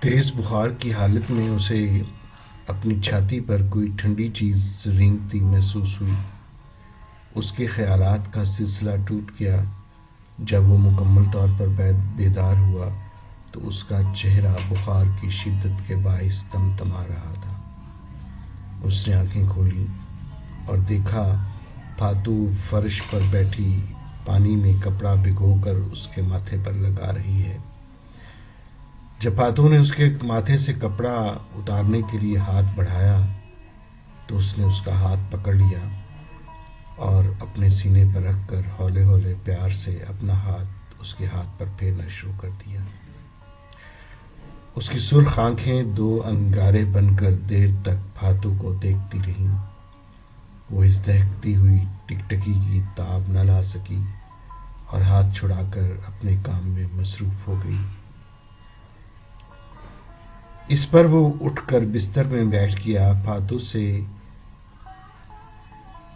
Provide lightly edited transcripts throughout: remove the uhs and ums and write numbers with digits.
تیز بخار کی حالت میں اسے اپنی چھاتی پر کوئی ٹھنڈی چیز رینگتی محسوس ہوئی۔ اس کے خیالات کا سلسلہ ٹوٹ گیا۔ جب وہ مکمل طور پر بیدار ہوا تو اس کا چہرہ بخار کی شدت کے باعث تمتما رہا تھا۔ اس نے آنکھیں کھولیں اور دیکھا پھاتو فرش پر بیٹھی پانی میں کپڑا بھگو کر اس کے ماتھے پر لگا رہی ہے۔ جب پھاتو نے اس کے ماتھے سے کپڑا اتارنے کے لیے ہاتھ بڑھایا تو اس نے اس کا ہاتھ پکڑ لیا اور اپنے سینے پر رکھ کر ہولے ہولے پیار سے اپنا ہاتھ اس کے ہاتھ پر پھیرنا شروع کر دیا۔ اس کی سرخ آنکھیں دو انگارے بن کر دیر تک پھاتو کو دیکھتی رہیں۔ وہ اس دہکتی ہوئی ٹکٹکی کی تاب نہ لا سکی اور ہاتھ چھڑا کر اپنے کام میں مصروف ہو گئی۔ اس پر وہ اٹھ کر بستر میں بیٹھ گیا۔ پھاتو سے،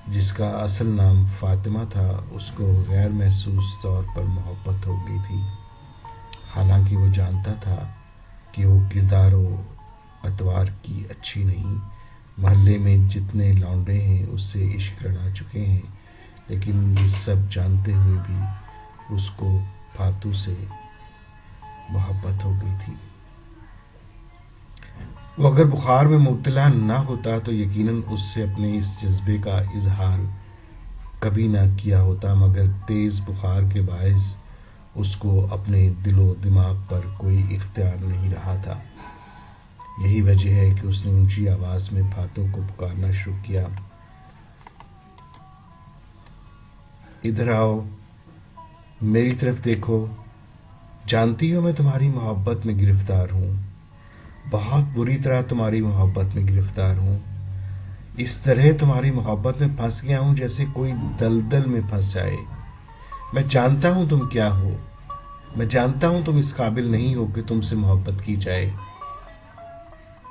جس کا اصل نام فاطمہ تھا، اس کو غیر محسوس طور پر محبت ہو گئی تھی، حالانکہ وہ جانتا تھا کہ وہ کردار و اطوار کی اچھی نہیں۔ محلے میں جتنے لونڈے ہیں اس سے عشق لڑا چکے ہیں، لیکن یہ سب جانتے ہوئے بھی اس کو پھاتو سے محبت ہو گئی تھی۔ وہ اگر بخار میں مبتلا نہ ہوتا تو یقیناً اس سے اپنے اس جذبے کا اظہار کبھی نہ کیا ہوتا، مگر تیز بخار کے باعث اس کو اپنے دل و دماغ پر کوئی اختیار نہیں رہا تھا۔ یہی وجہ ہے کہ اس نے اونچی آواز میں پھاتو کو پکارنا شروع کیا، ادھر آؤ، میری طرف دیکھو، جانتی ہو میں تمہاری محبت میں گرفتار ہوں، بہت بری طرح تمہاری محبت میں گرفتار ہوں، اس طرح تمہاری محبت میں پھنس گیا ہوں جیسے کوئی دلدل میں پھنس جائے۔ میں جانتا ہوں تم کیا ہو، میں جانتا ہوں تم اس قابل نہیں ہو کہ تم سے محبت کی جائے،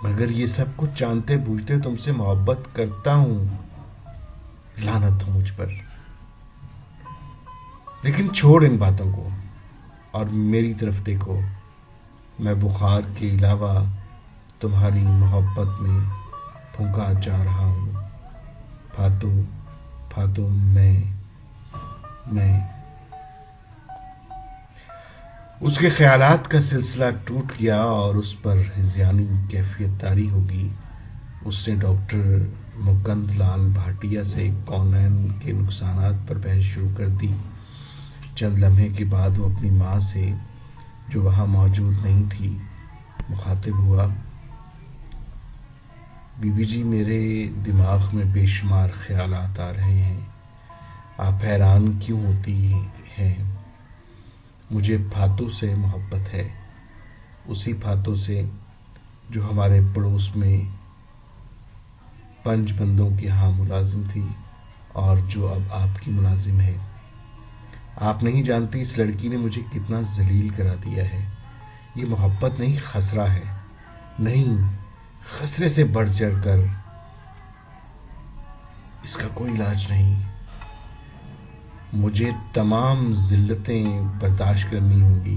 مگر یہ سب کچھ جانتے بوجھتے تم سے محبت کرتا ہوں، لعنت ہو مجھ پر۔ لیکن چھوڑ ان باتوں کو اور میری طرف دیکھو، میں بخار کے علاوہ تمہاری محبت میں پھونکا جا رہا ہوں۔ پھاتو، پھاتو، میں اس کے خیالات کا سلسلہ ٹوٹ گیا اور اس پر ہذیانی کیفیت طاری ہوگی۔ اس نے ڈاکٹر مکند لال بھاٹیا سے کونین کے نقصانات پر بحث شروع کر دی۔ چند لمحے کے بعد وہ اپنی ماں سے، جو وہاں موجود نہیں تھی، مخاطب ہوا، بی بی جی، میرے دماغ میں بے شمار خیالات آ رہے ہیں، آپ حیران کیوں ہوتی ہیں؟ مجھے پھاتو سے محبت ہے، اسی پھاتو سے جو ہمارے پڑوس میں پنج بندوں کے ہاں ملازم تھی اور جو اب آپ کی ملازم ہے۔ آپ نہیں جانتی اس لڑکی نے مجھے کتنا ذلیل کرا دیا ہے۔ یہ محبت نہیں، خسرہ ہے، نہیں، خسرے سے بڑھ چڑھ کر اس کا کوئی علاج نہیں۔ مجھے تمام ذلتیں برداشت کرنی ہوں گی،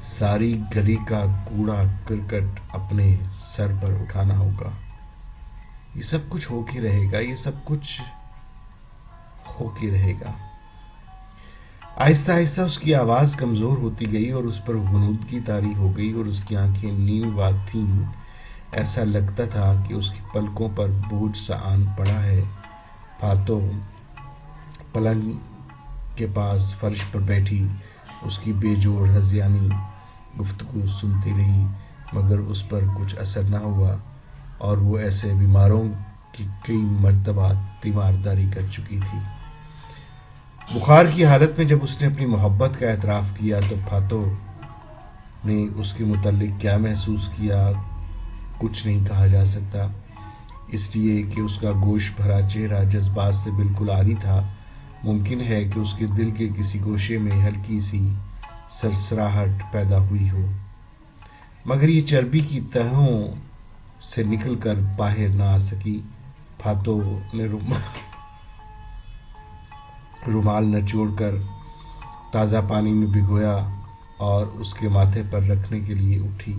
ساری گلی کا کوڑا کرکٹ اپنے سر پر اٹھانا ہوگا، یہ سب کچھ ہو کے رہے گا، یہ سب کچھ ہو کے رہے گا۔ آہستہ آہستہ اس کی آواز کمزور ہوتی گئی اور اس پر غنودگی طاری ہو گئی اور اس کی آنکھیں نیم واد تھیں۔ ایسا لگتا تھا کہ اس کی پلکوں پر بوجھ سا آن پڑا ہے۔ پھاتو پلنگ کے پاس فرش پر بیٹھی اس کی بے جوڑ ہذیانی گفتگو سنتی رہی، مگر اس پر کچھ اثر نہ ہوا اور وہ ایسے بیماروں کی کئی مرتبہ تیمارداری کر چکی تھی۔ بخار کی حالت میں جب اس نے اپنی محبت کا اعتراف کیا تو پھاتو نے اس کے متعلق کیا محسوس کیا کچھ نہیں کہا جا سکتا، اس لیے کہ اس کا گوش بھرا چہرہ جذبات سے بالکل عاری تھا۔ ممکن ہے کہ اس کے دل کے کسی گوشے میں ہلکی سی سرسراہٹ پیدا ہوئی ہو، مگر یہ چربی کی تہوں سے نکل کر باہر نہ آ سکی۔ پھاتو نے رومال نچوڑ کر تازہ پانی میں بھگویا اور اس کے ماتھے پر رکھنے کے لیے اٹھی۔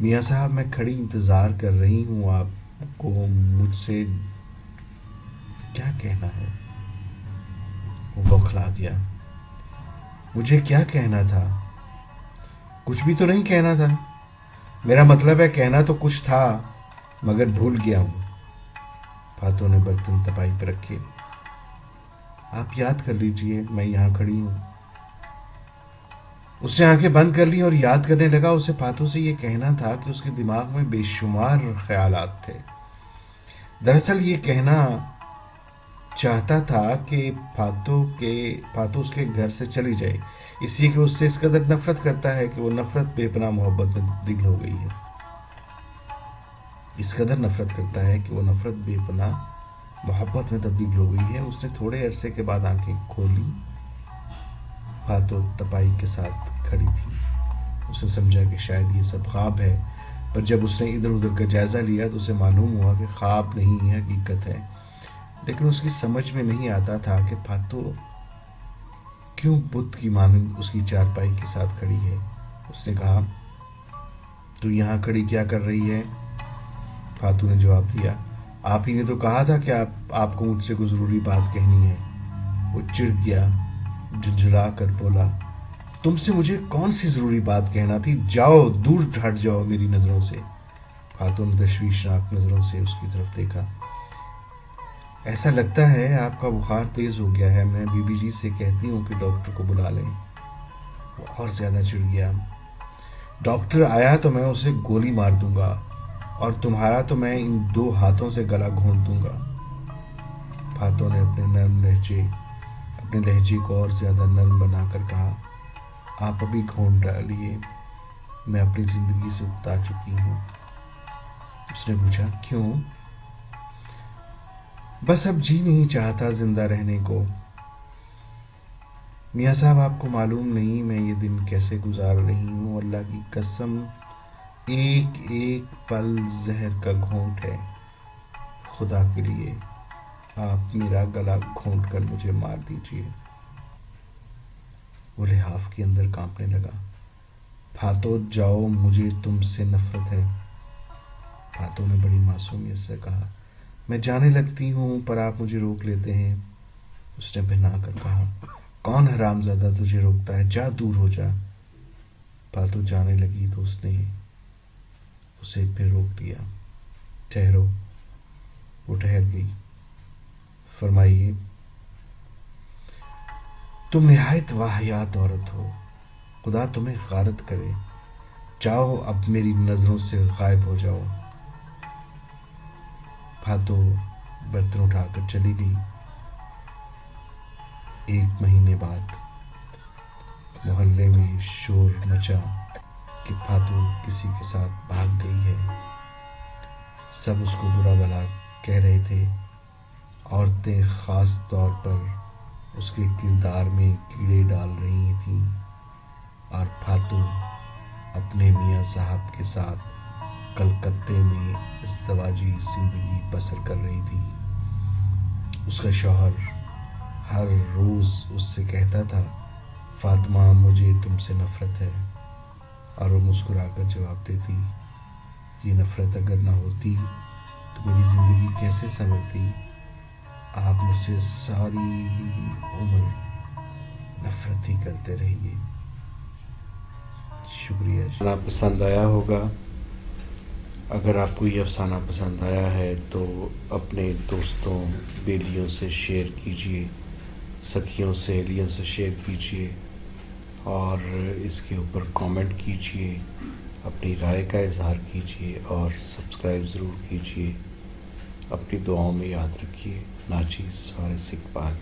میاں صاحب میں کھڑی انتظار کر رہی ہوں، آپ کو مجھ سے کیا کہنا ہے؟ وہ بوکھلا گیا۔ مجھے کیا کہنا تھا؟ کچھ بھی تو نہیں کہنا تھا۔ میرا مطلب ہے کہنا تو کچھ تھا مگر بھول گیا ہوں۔ فاتو نے برتن تپائی پر رکھے۔ آپ یاد کر لیجئے، میں یہاں کھڑی ہوں۔ اس نے آنکھیں بند کر لی اور یاد کرنے لگا۔ اسے فاتو سے یہ کہنا تھا کہ اس کے دماغ میں بے شمار خیالات تھے۔ دراصل یہ کہنا چاہتا تھا کہ فاتو اس کے گھر سے چلی جائے، اس لیے کہ اس سے اس قدر نفرت کرتا ہے کہ وہ نفرت بے پناہ محبت میں تبدیل ہو گئی ہے۔ اس قدر نفرت کرتا ہے کہ وہ نفرت بے پناہ محبت میں تبدیل ہو گئی ہے۔ اس نے تھوڑے عرصے کے بعد آنکھیں کھولی۔ فاتو تپائی کے ساتھ کھڑی تھی۔ اس نے سمجھا کہ شاید یہ سب خواب ہے، پر جب اس نے ادھر ادھر کا جائزہ لیا تو اسے معلوم ہوا کہ خواب نہیں، حقیقت ہے۔ لیکن اس کی سمجھ میں نہیں آتا تھا کہ فاتو کیوں بت کی مانند اس کی چارپائی کے ساتھ کھڑی ہے۔ اس نے کہا، تو یہاں کھڑی کیا کر رہی ہے؟ فاتو نے جواب دیا، آپ ہی نے تو کہا تھا کہ آپ کو مجھ سے کوئی ضروری بات کہنی ہے۔ وہ چڑ گیا، جھنجھلا کر بولا، تم سے مجھے کون سی ضروری بات کہنا تھی؟ جاؤ، دور ہٹ جاؤ میری نظروں سے۔ فاتو نے تشویشناک نظروں سے اس کی طرف دیکھا۔ ایسا لگتا ہے آپ کا بخار تیز ہو گیا ہے، میں بی بی جی سے کہتی ہوں کہ ڈاکٹر کو بلا لیں۔ وہ اور زیادہ چڑ گیا۔ ڈاکٹر آیا تو میں اسے گولی مار دوں گا، اور تمہارا تو میں ان 2 ہاتھوں سے گلا گھونٹ دوں گا۔ فاتو نے اپنے لہجے کو اور زیادہ نرم بنا کر کہا، آپ ابھی گھونٹ ڈالیے، میں اپنی زندگی سے اکتا چکی ہوں۔ اس نے پوچھا، کیوں؟ بس اب جی نہیں چاہتا زندہ رہنے کو۔ میاں صاحب، آپ کو معلوم نہیں میں یہ دن کیسے گزار رہی ہوں، اللہ کی قسم ایک ایک پل زہر کا گھونٹ ہے۔ خدا کے لیے آپ میرا گلا گھونٹ کر مجھے مار دیجیے۔ وہ لحاف کے اندر کانپنے لگا۔ فاتو جاؤ، مجھے تم سے نفرت ہے۔ فاتو نے بڑی معصومیت سے کہا، میں جانے لگتی ہوں پر آپ مجھے روک لیتے ہیں۔ اس نے بھنا کر کہا، کون حرامزادہ تجھے روکتا ہے؟ جا، دور ہو جا۔ فاتو جانے لگی تو اس نے اسے پھر روک لیا۔ ٹھہرو۔ وہ ٹھہر گئی۔ فرمائیے۔ تم نہایت واہیات عورت ہو، خدا تمہیں غارت کرے۔ جاؤ، اب میری نظروں سے غائب ہو جاؤ۔ فاتو برتن اٹھا کر چلی گئی۔ 1 مہینے بعد محلے میں شور مچا کہ فاتو کسی کے ساتھ بھاگ گئی ہے۔ سب اس کو برا بھلا کہہ رہے تھے۔ عورتیں خاص طور پر اس کے کردار میں کیڑے ڈال رہی تھیں، اور فاتو اپنے میاں صاحب کے ساتھ کلکتے میں ازدواجی زندگی بسر کر رہی تھی۔ اس کا شوہر ہر روز اس سے کہتا تھا، فاطمہ مجھے تم سے نفرت ہے، اور وہ مسکرا کر جواب دیتی، یہ نفرت اگر نہ ہوتی تو میری زندگی کیسے سنورتی؟ آپ مجھ سے ساری عمر نفرت ہی کرتے رہیے۔ شکریہ۔ افسانہ پسند آیا ہوگا۔ اگر آپ کو یہ افسانہ پسند آیا ہے تو اپنے دوستوں، بیلیوں سے شیئر کیجیے، سکھیوں، سہیلیوں سے شیئر کیجیے، اور اس کے اوپر کامنٹ کیجیے، اپنی رائے کا اظہار کیجیے، اور سبسکرائب ضرور کیجیے۔ اپنی دعاؤں میں یاد رکھیے۔ ناچیز فارس اقبال۔